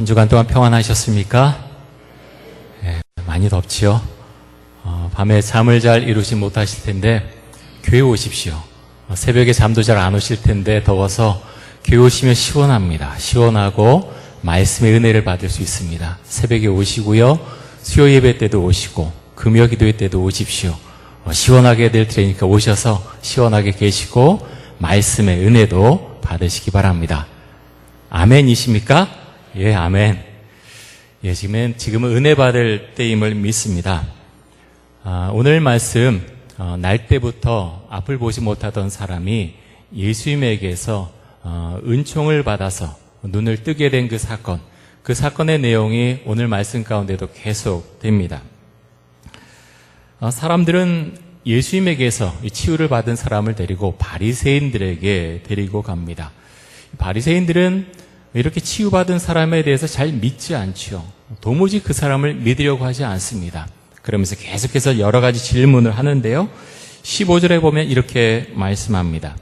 한 주간 동안 평안하셨습니까? 네, 많이 덥지요? 밤에 잠을 잘 이루지 못하실 텐데 교회 오십시오. 새벽에 잠도 잘 안 오실 텐데 더워서 교회 오시면 시원합니다. 시원하고 말씀의 은혜를 받을 수 있습니다. 새벽에 오시고요. 수요 예배 때도 오시고 금요 기도회 때도 오십시오. 시원하게 될 테니까 오셔서 시원하게 계시고 말씀의 은혜도 받으시기 바랍니다. 아멘이십니까? 예, 아멘. 예, 지금은 은혜 받을 때임을 믿습니다. 오늘 말씀, 날 때부터 앞을 보지 못하던 사람이 예수님에게서 은총을 받아서 눈을 뜨게 된 그 사건의 내용이 오늘 말씀 가운데도 계속됩니다. 사람들은 예수님에게서 치유를 받은 사람을 데리고 바리새인들에게 데리고 갑니다. 바리새인들은 이렇게 치유받은 사람에 대해서 잘 믿지 않죠. 도무지 그 사람을 믿으려고 하지 않습니다. 그러면서 계속해서 여러 가지 질문을 하는데요. 15절에 보면 이렇게 말씀합니다.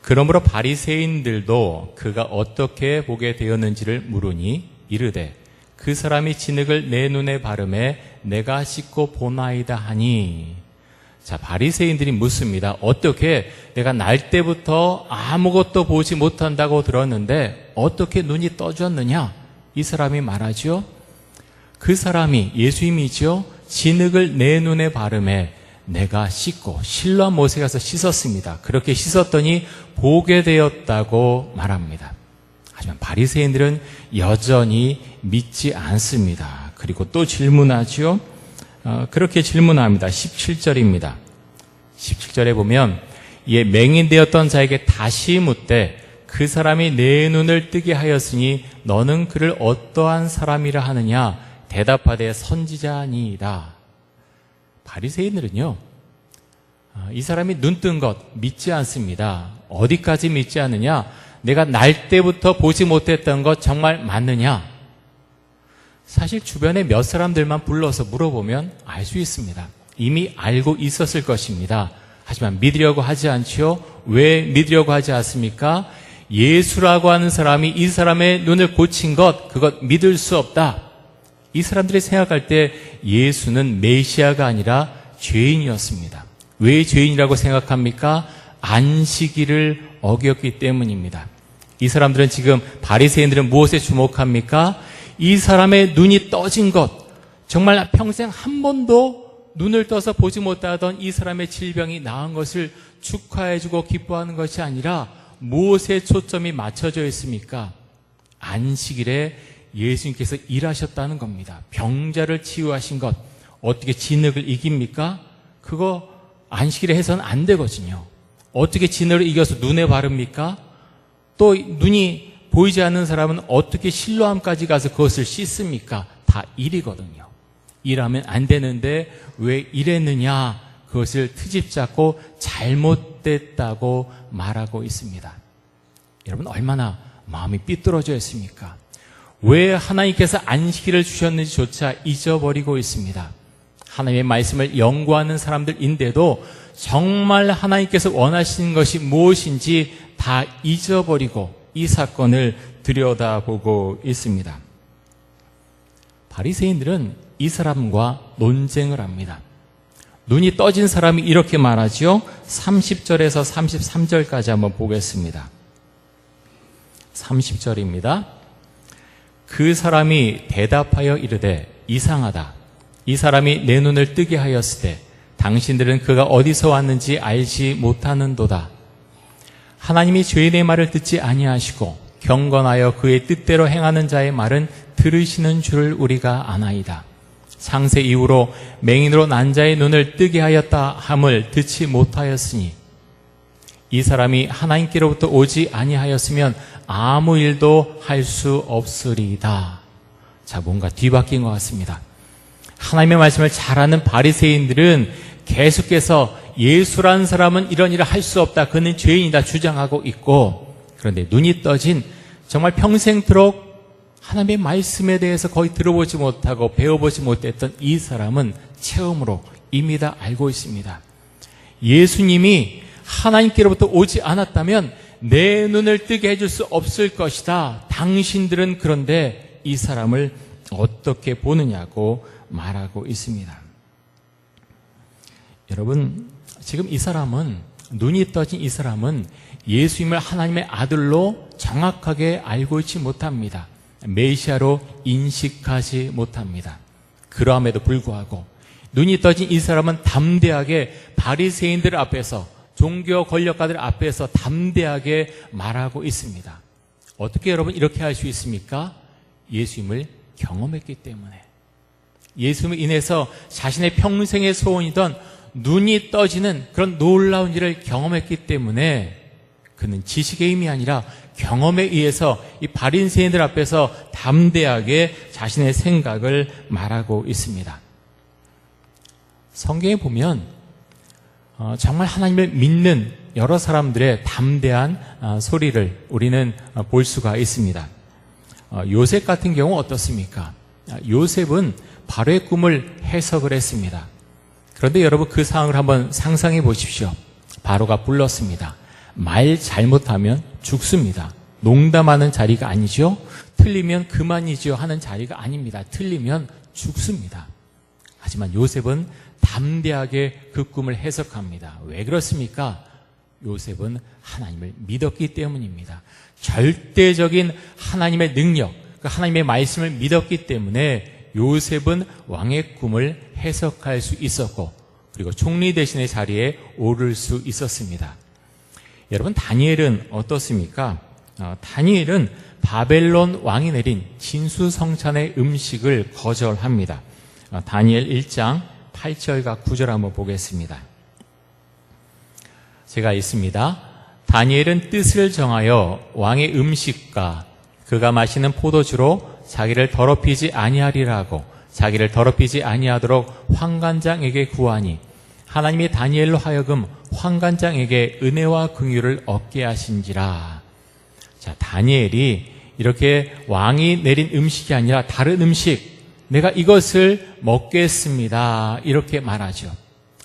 그러므로 바리새인들도 그가 어떻게 보게 되었는지를 물으니 이르되 그 사람이 진흙을 내 눈에 바르매 내가 씻고 보나이다 하니. 자, 바리새인들이 묻습니다. 어떻게 내가 날 때부터 아무것도 보지 못한다고 들었는데 어떻게 눈이 떠졌느냐? 이 사람이 말하죠. 그 사람이 예수님이죠. 진흙을 내 눈에 바르매 내가 씻고 실로암 못에 가서 씻었습니다. 그렇게 씻었더니 보게 되었다고 말합니다. 하지만 바리새인들은 여전히 믿지 않습니다. 그리고 또 질문하죠. 그렇게 질문합니다. 17절입니다. 17절에 보면 이에 맹인되었던 자에게 다시 묻되 그 사람이 내 눈을 뜨게 하였으니 너는 그를 어떠한 사람이라 하느냐? 대답하되 선지자니이다. 바리새인들은요, 이 사람이 눈 뜬 것 믿지 않습니다. 어디까지 믿지 않느냐? 내가 날 때부터 보지 못했던 것 정말 맞느냐? 사실 주변에 몇 사람들만 불러서 물어보면 알 수 있습니다. 이미 알고 있었을 것입니다. 하지만 믿으려고 하지 않지요? 왜 믿으려고 하지 않습니까? 예수라고 하는 사람이 이 사람의 눈을 고친 것, 그것 믿을 수 없다. 이 사람들이 생각할 때 예수는 메시아가 아니라 죄인이었습니다. 왜 죄인이라고 생각합니까? 안식일을 어겼기 때문입니다. 이 사람들은 지금 바리새인들은 무엇에 주목합니까? 이 사람의 눈이 떠진 것, 정말 평생 한 번도 눈을 떠서 보지 못하던 이 사람의 질병이 나은 것을 축하해주고 기뻐하는 것이 아니라 무엇에 초점이 맞춰져 있습니까? 안식일에 예수님께서 일하셨다는 겁니다. 병자를 치유하신 것, 어떻게 진흙을 이깁니까? 그거 안식일에 해서는 안 되거든요. 어떻게 진흙을 이겨서 눈에 바릅니까? 또 눈이 보이지 않는 사람은 어떻게 실로암까지 가서 그것을 씻습니까? 다 일이거든요. 일하면 안 되는데 왜 이랬느냐? 그것을 트집 잡고 잘못됐다고 말하고 있습니다. 여러분 얼마나 마음이 삐뚤어져 있습니까? 왜 하나님께서 안식일을 주셨는지조차 잊어버리고 있습니다. 하나님의 말씀을 연구하는 사람들인데도 정말 하나님께서 원하시는 것이 무엇인지 다 잊어버리고 이 사건을 들여다보고 있습니다. 바리새인들은 이 사람과 논쟁을 합니다. 눈이 떠진 사람이 이렇게 말하죠. 30절에서 33절까지 한번 보겠습니다. 30절입니다. 그 사람이 대답하여 이르되 이상하다. 이 사람이 내 눈을 뜨게 하였으되 당신들은 그가 어디서 왔는지 알지 못하는도다. 하나님이 죄인의 말을 듣지 아니하시고 경건하여 그의 뜻대로 행하는 자의 말은 들으시는 줄을 우리가 아나이다. 창세 이후로 맹인으로 난 자의 눈을 뜨게 하였다 함을 듣지 못하였으니 이 사람이 하나님께로부터 오지 아니하였으면 아무 일도 할 수 없으리다. 자, 뭔가 뒤바뀐 것 같습니다. 하나님의 말씀을 잘 아는 바리새인들은 계속해서 예수라는 사람은 이런 일을 할 수 없다. 그는 죄인이다 주장하고 있고, 그런데 눈이 떠진 정말 평생토록 하나님의 말씀에 대해서 거의 들어보지 못하고 배워보지 못했던 이 사람은 체험으로 이미 다 알고 있습니다. 예수님이 하나님께로부터 오지 않았다면 내 눈을 뜨게 해줄 수 없을 것이다. 당신들은 그런데 이 사람을 어떻게 보느냐고 말하고 있습니다. 여러분, 지금 이 사람은, 눈이 떠진 이 사람은 예수님을 하나님의 아들로 정확하게 알고 있지 못합니다. 메시아로 인식하지 못합니다. 그러함에도 불구하고 눈이 떠진 이 사람은 담대하게 바리새인들 앞에서, 종교 권력가들 앞에서 담대하게 말하고 있습니다. 어떻게 여러분 이렇게 할 수 있습니까? 예수님을 경험했기 때문에. 예수님을 인해서 자신의 평생의 소원이던 눈이 떠지는 그런 놀라운 일을 경험했기 때문에 그는 지식의 힘이 아니라 경험에 의해서 이 바리새인들 앞에서 담대하게 자신의 생각을 말하고 있습니다. 성경에 보면 정말 하나님을 믿는 여러 사람들의 담대한 소리를 우리는 볼 수가 있습니다. 요셉 같은 경우 어떻습니까? 요셉은 바로의 꿈을 해석을 했습니다. 그런데 여러분 그 상황을 한번 상상해 보십시오. 바로가 불렀습니다. 말 잘못하면 죽습니다. 농담하는 자리가 아니죠. 틀리면 그만이죠 하는 자리가 아닙니다. 틀리면 죽습니다. 하지만 요셉은 담대하게 그 꿈을 해석합니다. 왜 그렇습니까? 요셉은 하나님을 믿었기 때문입니다. 절대적인 하나님의 능력, 그 하나님의 말씀을 믿었기 때문에 요셉은 왕의 꿈을 해석할 수 있었고, 그리고 총리 대신의 자리에 오를 수 있었습니다. 여러분, 다니엘은 어떻습니까? 다니엘은 바벨론 왕이 내린 진수성찬의 음식을 거절합니다. 다니엘 1장 8절과 9절 한번 보겠습니다. 제가 읽습니다. 다니엘은 뜻을 정하여 왕의 음식과 그가 마시는 포도주로 자기를 더럽히지 아니하리라고 자기를 더럽히지 아니하도록 환관장에게 구하니 하나님이 다니엘로 하여금 환관장에게 은혜와 긍휼을 얻게 하신지라. 자, 다니엘이 이렇게 왕이 내린 음식이 아니라 다른 음식, 내가 이것을 먹겠습니다, 이렇게 말하죠.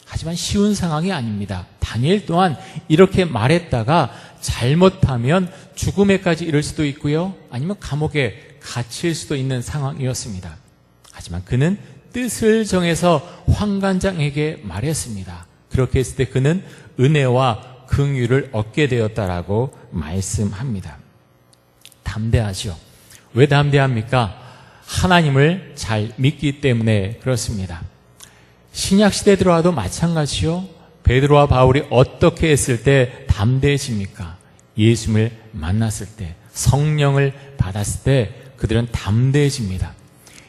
하지만 쉬운 상황이 아닙니다. 다니엘 또한 이렇게 말했다가 잘못하면 죽음에까지 이를 수도 있고요, 아니면 감옥에 갇힐 수도 있는 상황이었습니다. 하지만 그는 뜻을 정해서 환관장에게 말했습니다. 그렇게 했을 때 그는 은혜와 긍휼을 얻게 되었다라고 말씀합니다. 담대하죠. 왜 담대합니까? 하나님을 잘 믿기 때문에 그렇습니다. 신약시대에 들어와도 마찬가지요. 베드로와 바울이 어떻게 했을 때 담대해집니까? 예수님을 만났을 때, 성령을 받았을 때 그들은 담대해집니다.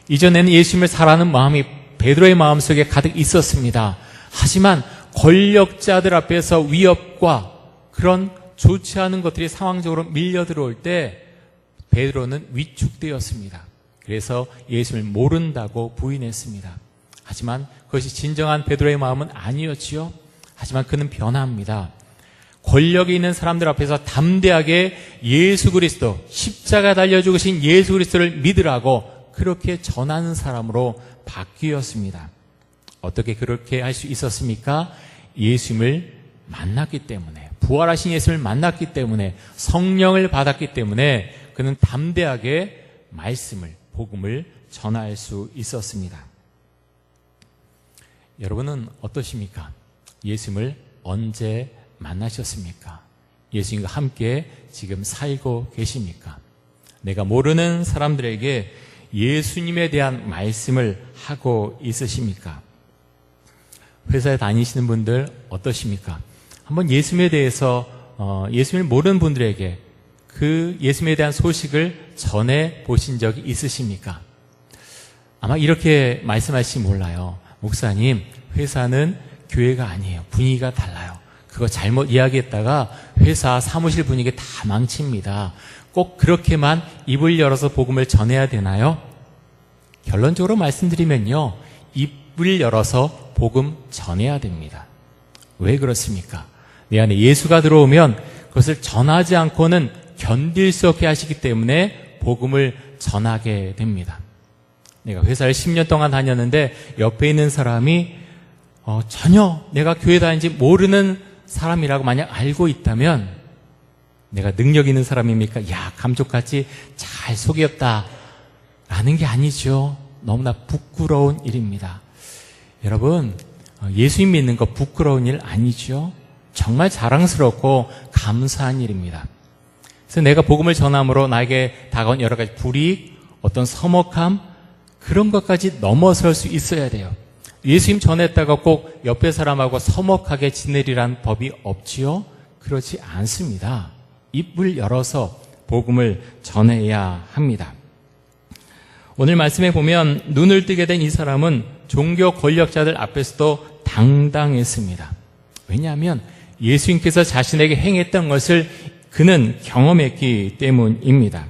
이전에는 예수님을 사랑하는 마음이 베드로의 마음속에 가득 있었습니다. 하지만 권력자들 앞에서 위협과 그런 좋지 않은 것들이 상황적으로 밀려 들어올 때 베드로는 위축되었습니다. 그래서 예수님을 모른다고 부인했습니다. 하지만 그것이 진정한 베드로의 마음은 아니었지요. 하지만 그는 변합니다. 권력이 있는 사람들 앞에서 담대하게 예수 그리스도, 십자가 달려 죽으신 예수 그리스도를 믿으라고 그렇게 전하는 사람으로 바뀌었습니다. 어떻게 그렇게 할 수 있었습니까? 예수님을 만났기 때문에, 부활하신 예수님을 만났기 때문에, 성령을 받았기 때문에 그는 담대하게 말씀을, 복음을 전할 수 있었습니다. 여러분은 어떠십니까? 예수님을 언제 만나셨습니까? 예수님과 함께 지금 살고 계십니까? 내가 모르는 사람들에게 예수님에 대한 말씀을 하고 있으십니까? 회사에 다니시는 분들 어떠십니까? 한번 예수님에 대해서 예수님을 모르는 분들에게 그 예수님에 대한 소식을 전해 보신 적이 있으십니까? 아마 이렇게 말씀하시면 몰라요. 목사님, 회사는 교회가 아니에요. 분위기가 달라요. 그거 잘못 이야기했다가 회사 사무실 분위기 다 망칩니다. 꼭 그렇게만 입을 열어서 복음을 전해야 되나요? 결론적으로 말씀드리면요, 입을 열어서 복음 전해야 됩니다. 왜 그렇습니까? 내 안에 예수가 들어오면 그것을 전하지 않고는 견딜 수 없게 하시기 때문에 복음을 전하게 됩니다. 내가 회사를 10년 동안 다녔는데 옆에 있는 사람이 전혀 내가 교회 다니는지 모르는 사람이라고 만약 알고 있다면 내가 능력 있는 사람입니까? 야, 감쪽같이 잘 속였다 라는 게 아니죠. 너무나 부끄러운 일입니다. 여러분, 예수님 믿는 거 부끄러운 일 아니죠. 정말 자랑스럽고 감사한 일입니다. 그래서 내가 복음을 전함으로 나에게 다가온 여러 가지 불이익, 어떤 서먹함, 그런 것까지 넘어설 수 있어야 돼요. 예수님 전했다가 꼭 옆에 사람하고 서먹하게 지내리란 법이 없지요? 그렇지 않습니다. 입을 열어서 복음을 전해야 합니다. 오늘 말씀에 보면 눈을 뜨게 된 이 사람은 종교 권력자들 앞에서도 당당했습니다. 왜냐하면 예수님께서 자신에게 행했던 것을 그는 경험했기 때문입니다.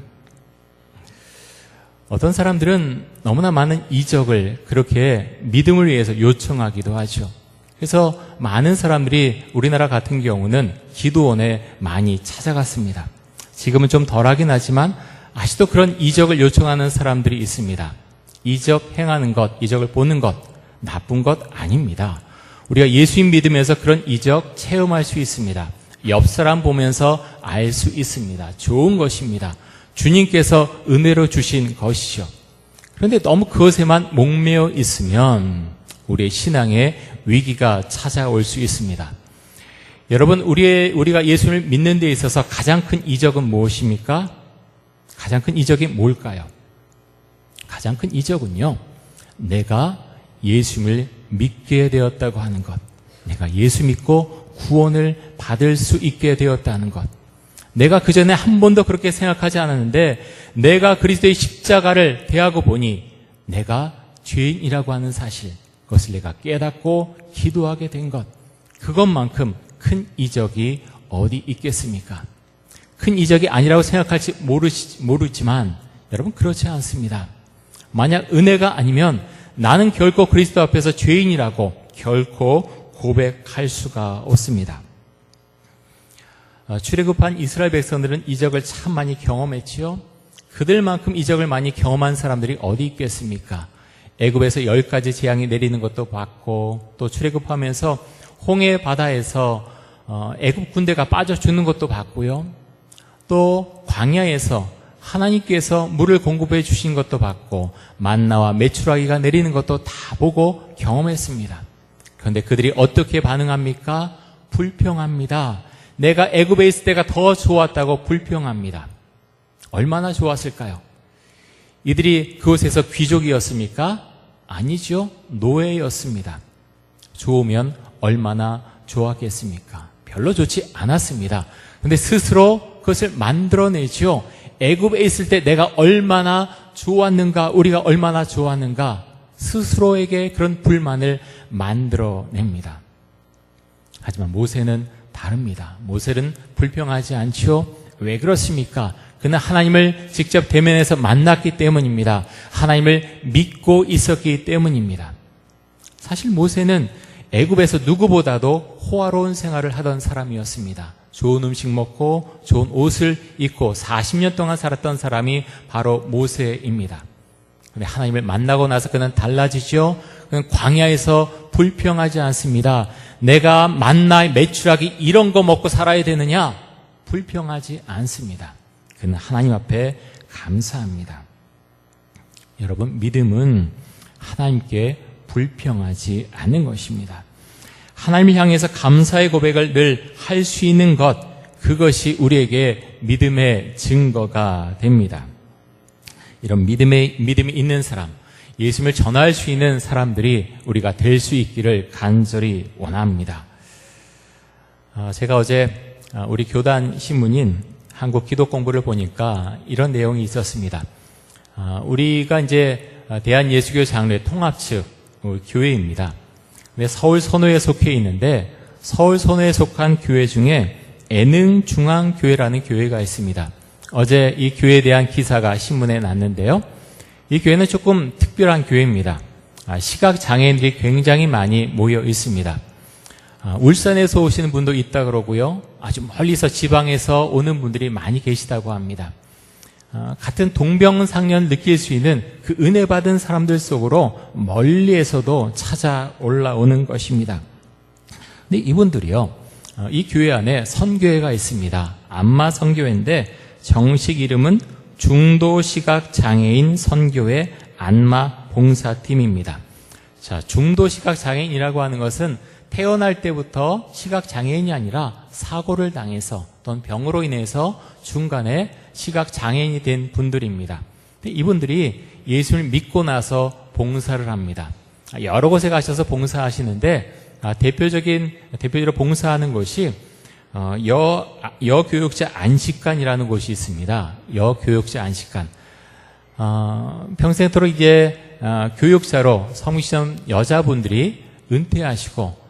어떤 사람들은 너무나 많은 이적을 그렇게 믿음을 위해서 요청하기도 하죠. 그래서 많은 사람들이 우리나라 같은 경우는 기도원에 많이 찾아갔습니다. 지금은 좀 덜하긴 하지만 아직도 그런 이적을 요청하는 사람들이 있습니다. 이적 행하는 것, 이적을 보는 것, 나쁜 것 아닙니다. 우리가 예수님 믿으면서 그런 이적 체험할 수 있습니다. 옆 사람 보면서 알 수 있습니다. 좋은 것입니다. 주님께서 은혜로 주신 것이죠. 그런데 너무 그것에만 목매어 있으면 우리의 신앙에 위기가 찾아올 수 있습니다. 여러분, 우리가 예수를 믿는 데 있어서 가장 큰 이적은 무엇입니까? 가장 큰 이적이 뭘까요? 가장 큰 이적은요, 내가 예수님을 믿게 되었다고 하는 것, 내가 예수 믿고 구원을 받을 수 있게 되었다는 것, 내가 그전에 한 번도 그렇게 생각하지 않았는데 내가 그리스도의 십자가를 대하고 보니 내가 죄인이라고 하는 사실, 그것을 내가 깨닫고 기도하게 된 것, 그것만큼 큰 이적이 어디 있겠습니까? 큰 이적이 아니라고 생각할지 모르지만 여러분, 그렇지 않습니다. 만약 은혜가 아니면 나는 결코 그리스도 앞에서 죄인이라고 결코 고백할 수가 없습니다. 출애굽한 이스라엘 백성들은 이적을 참 많이 경험했지요. 그들만큼 이적을 많이 경험한 사람들이 어디 있겠습니까? 애굽에서 10가지 재앙이 내리는 것도 봤고, 또 출애굽하면서 홍해 바다에서 애굽 군대가 빠져 죽는 것도 봤고요. 또 광야에서 하나님께서 물을 공급해 주신 것도 봤고, 만나와 메추라기가 내리는 것도 다 보고 경험했습니다. 그런데 그들이 어떻게 반응합니까? 불평합니다. 내가 애굽에 있을 때가 더 좋았다고 불평합니다. 얼마나 좋았을까요? 이들이 그곳에서 귀족이었습니까? 아니죠. 노예였습니다. 좋으면 얼마나 좋았겠습니까? 별로 좋지 않았습니다. 그런데 스스로 그것을 만들어내죠. 애굽에 있을 때 내가 얼마나 좋았는가, 우리가 얼마나 좋았는가, 스스로에게 그런 불만을 만들어냅니다. 하지만 모세는 다릅니다. 모세는 불평하지 않죠. 왜 그렇습니까? 그는 하나님을 직접 대면해서 만났기 때문입니다. 하나님을 믿고 있었기 때문입니다. 사실 모세는 애굽에서 누구보다도 호화로운 생활을 하던 사람이었습니다. 좋은 음식 먹고 좋은 옷을 입고 40년 동안 살았던 사람이 바로 모세입니다. 그런데 하나님을 만나고 나서 그는 달라지죠. 그는 광야에서 불평하지 않습니다. 내가 만나의 메추라기 이런 거 먹고 살아야 되느냐? 불평하지 않습니다. 그는 하나님 앞에 감사합니다. 여러분, 믿음은 하나님께 불평하지 않는 것입니다. 하나님을 향해서 감사의 고백을 늘 할 수 있는 것, 그것이 우리에게 믿음의 증거가 됩니다. 이런 믿음이 있는 사람, 예수님을 전할 수 있는 사람들이 우리가 될 수 있기를 간절히 원합니다. 제가 어제 우리 교단 신문인 한국기독공부를 보니까 이런 내용이 있었습니다. 우리가 이제 대한예수교 장로회 통합측 교회입니다. 서울 선호에 속해 있는데 서울 선호에 속한 교회 중에 애능중앙교회라는 교회가 있습니다. 어제 이 교회에 대한 기사가 신문에 났는데요. 이 교회는 조금 특별한 교회입니다. 시각장애인들이 굉장히 많이 모여 있습니다. 울산에서 오시는 분도 있다 그러고요. 아주 멀리서 지방에서 오는 분들이 많이 계시다고 합니다. 같은 동병상련 느낄 수 있는 그 은혜 받은 사람들 속으로 멀리에서도 찾아 올라오는 것입니다. 근데 이분들이요, 이 교회 안에 선교회가 있습니다. 안마 선교회인데 정식 이름은 중도시각장애인 선교회 안마 봉사팀입니다. 자, 중도시각장애인이라고 하는 것은 태어날 때부터 시각장애인이 아니라 사고를 당해서 또는 병으로 인해서 중간에 시각장애인이 된 분들입니다. 근데 이분들이 예수를 믿고 나서 봉사를 합니다. 여러 곳에 가셔서 봉사하시는데 대표적으로 봉사하는 곳이 여교육자 안식관이라는 곳이 있습니다. 여교육자 안식관. 평생토록 이제 교육자로 섬기시는 여자분들이 은퇴하시고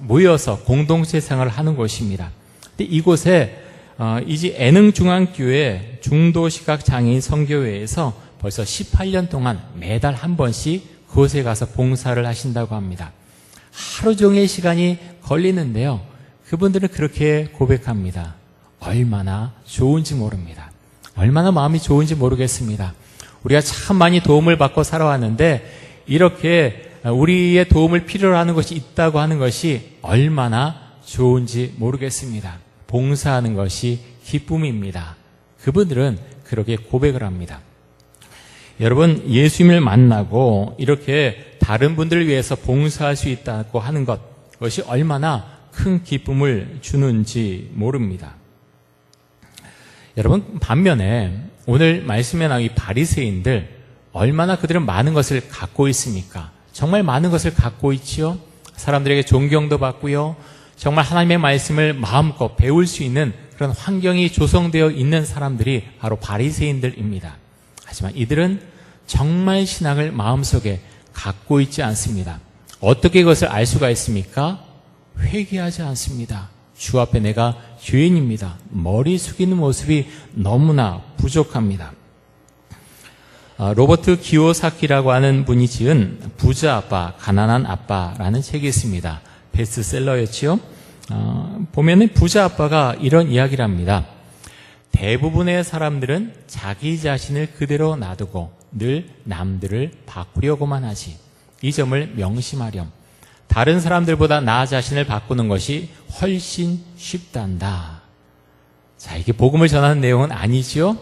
모여서 공동체 생활을 하는 곳입니다. 근데 이곳에 이제 애능중앙교회 중도시각장애인 선교회에서 벌써 18년 동안 매달 한 번씩 그곳에 가서 봉사를 하신다고 합니다. 하루 종일 시간이 걸리는데요. 그분들은 그렇게 고백합니다. 얼마나 좋은지 모릅니다. 얼마나 마음이 좋은지 모르겠습니다. 우리가 참 많이 도움을 받고 살아왔는데 이렇게 우리의 도움을 필요로 하는 것이 있다고 하는 것이 얼마나 좋은지 모르겠습니다. 봉사하는 것이 기쁨입니다. 그분들은 그렇게 고백을 합니다. 여러분, 예수님을 만나고 이렇게 다른 분들을 위해서 봉사할 수 있다고 하는 그것이 얼마나 큰 기쁨을 주는지 모릅니다. 여러분, 반면에 오늘 말씀에 나온 이 바리새인들 얼마나 그들은 많은 것을 갖고 있습니까? 정말 많은 것을 갖고 있지요. 사람들에게 존경도 받고요. 정말 하나님의 말씀을 마음껏 배울 수 있는 그런 환경이 조성되어 있는 사람들이 바로 바리새인들입니다. 하지만 이들은 정말 신앙을 마음속에 갖고 있지 않습니다. 어떻게 그것을 알 수가 있습니까? 회개하지 않습니다. 주 앞에 내가 죄인입니다. 머리 숙이는 모습이 너무나 부족합니다. 로버트 기요사키라고 하는 분이 지은 부자 아빠, 가난한 아빠라는 책이 있습니다. 베스트셀러였지요. 보면은 부자 아빠가 이런 이야기를 합니다. 대부분의 사람들은 자기 자신을 그대로 놔두고 늘 남들을 바꾸려고만 하지. 이 점을 명심하렴. 다른 사람들보다 나 자신을 바꾸는 것이 훨씬 쉽단다. 자, 이게 복음을 전하는 내용은 아니지요?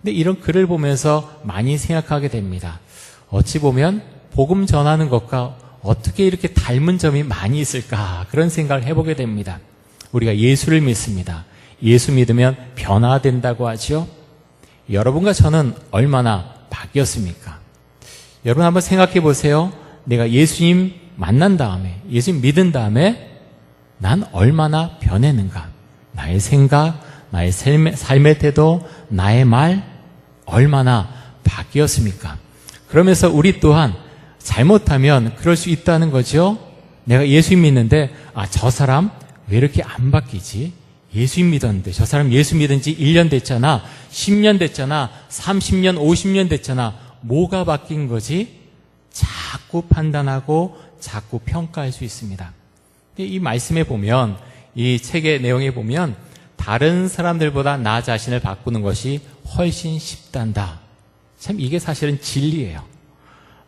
근데 이런 글을 보면서 많이 생각하게 됩니다. 어찌 보면 복음 전하는 것과 어떻게 이렇게 닮은 점이 많이 있을까? 그런 생각을 해보게 됩니다. 우리가 예수를 믿습니다. 예수 믿으면 변화된다고 하죠? 여러분과 저는 얼마나 바뀌었습니까? 여러분 한번 생각해 보세요. 내가 예수님 만난 다음에, 예수님 믿은 다음에 난 얼마나 변했는가? 나의 생각, 나의 삶의 태도, 나의 말 얼마나 바뀌었습니까? 그러면서 우리 또한 잘못하면 그럴 수 있다는 거죠. 내가 예수님 믿는데 저 사람 왜 이렇게 안 바뀌지? 예수님 믿었는데 저 사람 예수 믿은 지 1년 됐잖아, 10년 됐잖아, 30년, 50년 됐잖아. 뭐가 바뀐 거지? 자꾸 판단하고 자꾸 평가할 수 있습니다. 이 말씀에 보면, 이 책의 내용에 보면 다른 사람들보다 나 자신을 바꾸는 것이 훨씬 쉽단다. 참 이게 사실은 진리예요.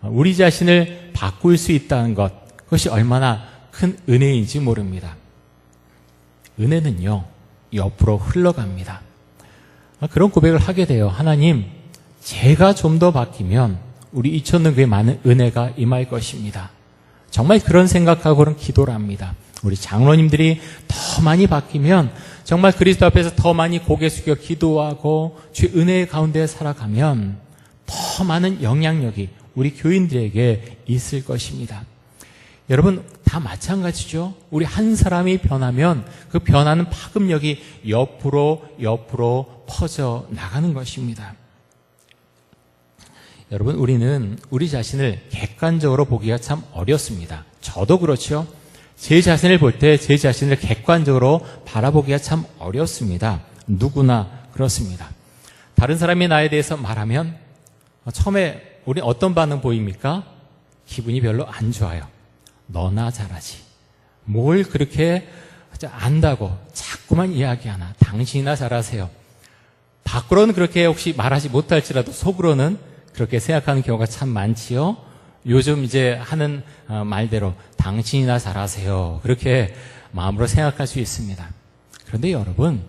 우리 자신을 바꿀 수 있다는 것, 그것이 얼마나 큰 은혜인지 모릅니다. 은혜는요, 옆으로 흘러갑니다. 그런 고백을 하게 돼요. 하나님, 제가 좀 더 바뀌면 우리 2,000명 많은 은혜가 임할 것입니다. 정말 그런 생각하고 그런 기도를 합니다. 우리 장로님들이 더 많이 바뀌면 정말 그리스도 앞에서 더 많이 고개 숙여 기도하고 주의 은혜 가운데 살아가면 더 많은 영향력이 우리 교인들에게 있을 것입니다. 여러분 다 마찬가지죠. 우리 한 사람이 변하면 그 변하는 파급력이 옆으로 퍼져 나가는 것입니다. 여러분 우리는 우리 자신을 객관적으로 보기가 참 어렵습니다. 저도 그렇죠. 제 자신을 볼 때 제 자신을 객관적으로 바라보기가 참 어렵습니다. 누구나 그렇습니다. 다른 사람이 나에 대해서 말하면 처음에 우리 어떤 반응 보입니까? 기분이 별로 안 좋아요. 너나 잘하지. 뭘 그렇게 안다고 자꾸만 이야기하나. 당신이나 잘하세요. 밖으로는 그렇게 혹시 말하지 못할지라도 속으로는 그렇게 생각하는 경우가 참 많지요. 요즘 이제 하는 말대로 당신이나 잘하세요. 그렇게 마음으로 생각할 수 있습니다. 그런데 여러분,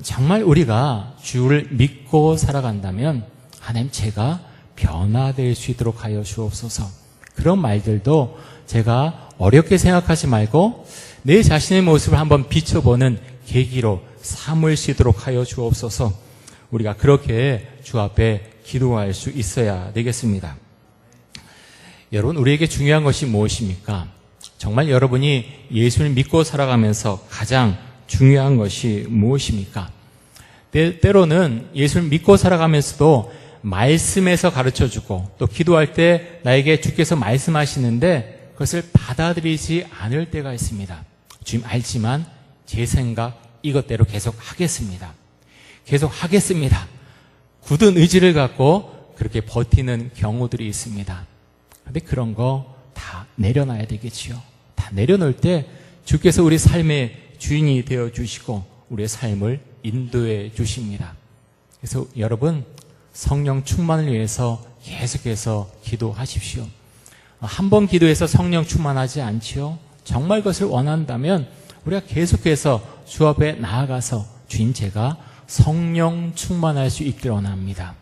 정말 우리가 주를 믿고 살아간다면 하나님 제가 변화될 수 있도록 하여 주옵소서. 그런 말들도 제가 어렵게 생각하지 말고 내 자신의 모습을 한번 비춰보는 계기로 삼을 수 있도록 하여 주옵소서. 우리가 그렇게 주 앞에 기도할 수 있어야 되겠습니다. 여러분, 우리에게 중요한 것이 무엇입니까? 정말 여러분이 예수를 믿고 살아가면서 가장 중요한 것이 무엇입니까? 때로는 예수를 믿고 살아가면서도 말씀에서 가르쳐주고 또 기도할 때 나에게 주께서 말씀하시는데 그것을 받아들이지 않을 때가 있습니다. 주님 알지만 제 생각 이것대로 계속 하겠습니다. 계속 하겠습니다. 굳은 의지를 갖고 그렇게 버티는 경우들이 있습니다. 그런데 그런 거 다 내려놔야 되겠지요. 다 내려놓을 때 주께서 우리 삶의 주인이 되어 주시고 우리의 삶을 인도해 주십니다. 그래서 여러분 성령 충만을 위해서 계속해서 기도하십시오. 한 번 기도해서 성령 충만하지 않지요. 정말 그것을 원한다면 우리가 계속해서 주 앞에 나아가서 주님 제가 성령 충만할 수 있기를 원합니다.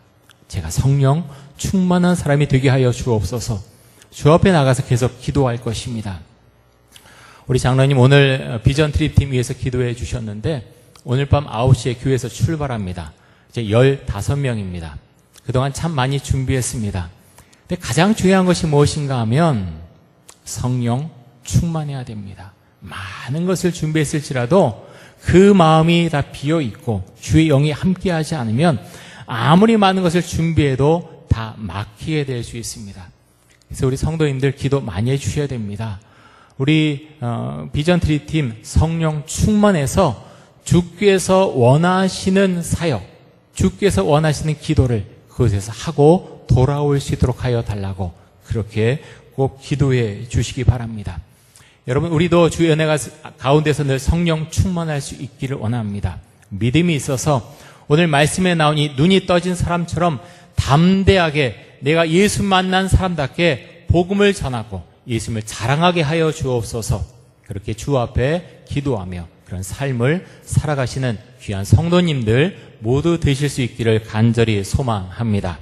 제가 성령 충만한 사람이 되게 하여 주옵소서. 주 앞에 나가서 계속 기도할 것입니다. 우리 장로님 오늘 비전 트립 팀 위해서 기도해 주셨는데 오늘 밤 9시에 교회에서 출발합니다. 이제 15명입니다. 그동안 참 많이 준비했습니다. 근데 가장 중요한 것이 무엇인가 하면 성령 충만해야 됩니다. 많은 것을 준비했을지라도 그 마음이 다 비어있고 주의 영이 함께하지 않으면 아무리 많은 것을 준비해도 다 막히게 될 수 있습니다. 그래서 우리 성도님들 기도 많이 해주셔야 됩니다. 우리 비전 트리 팀 성령 충만해서 주께서 원하시는 사역, 주께서 원하시는 기도를 그곳에서 하고 돌아올 수 있도록 하여 달라고 그렇게 꼭 기도해 주시기 바랍니다. 여러분 우리도 주의 은혜가 가운데서 늘 성령 충만할 수 있기를 원합니다. 믿음이 있어서 오늘 말씀에 나온 이 눈이 떠진 사람처럼 담대하게 내가 예수 만난 사람답게 복음을 전하고 예수님을 자랑하게 하여 주옵소서. 그렇게 주 앞에 기도하며 그런 삶을 살아가시는 귀한 성도님들 모두 되실 수 있기를 간절히 소망합니다.